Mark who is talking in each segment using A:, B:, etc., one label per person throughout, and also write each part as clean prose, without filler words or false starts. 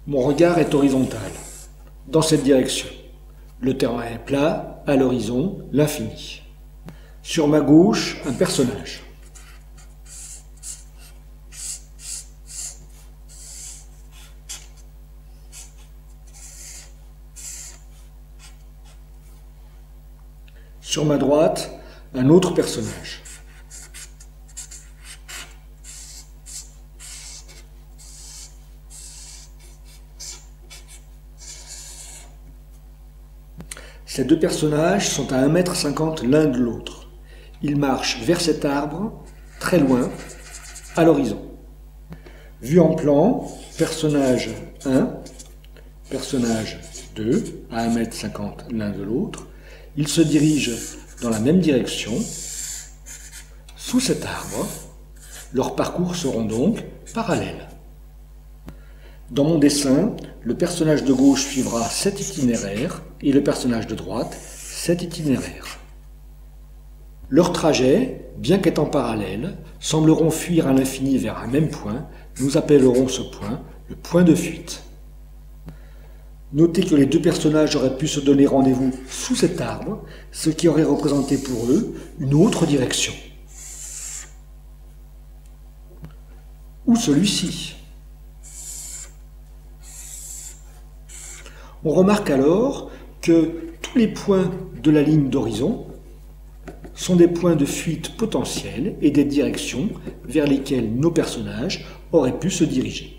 A: Mon regard est horizontal, dans cette direction. Le terrain est plat, à l'horizon, l'infini. Sur ma gauche, un personnage. Sur ma droite, un autre personnage. Ces deux personnages sont à 1,50 m l'un de l'autre. Ils marchent vers cet arbre, très loin, à l'horizon. Vue en plan, personnage 1, personnage 2, à 1,50 m l'un de l'autre. Ils se dirigent dans la même direction, sous cet arbre. Leurs parcours seront donc parallèles. Dans mon dessin, le personnage de gauche suivra cet itinéraire et le personnage de droite cet itinéraire. Leurs trajets, bien qu'étant parallèles, sembleront fuir à l'infini vers un même point. Nous appellerons ce point le point de fuite. Notez que les deux personnages auraient pu se donner rendez-vous sous cet arbre, ce qui aurait représenté pour eux une autre direction. Ou celui-ci. On remarque alors que tous les points de la ligne d'horizon sont des points de fuite potentiels et des directions vers lesquelles nos personnages auraient pu se diriger.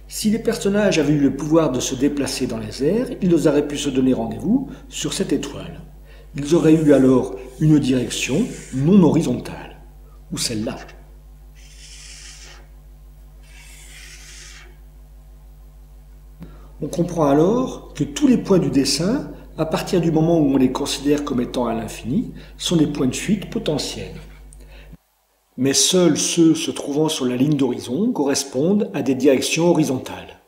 A: Si les personnages avaient eu le pouvoir de se déplacer dans les airs, ils auraient pu se donner rendez-vous sur cette étoile. Ils auraient eu alors une direction non horizontale, ou celle-là. On comprend alors que tous les points du dessin, à partir du moment où on les considère comme étant à l'infini, sont des points de fuite potentiels. Mais seuls ceux se trouvant sur la ligne d'horizon correspondent à des directions horizontales.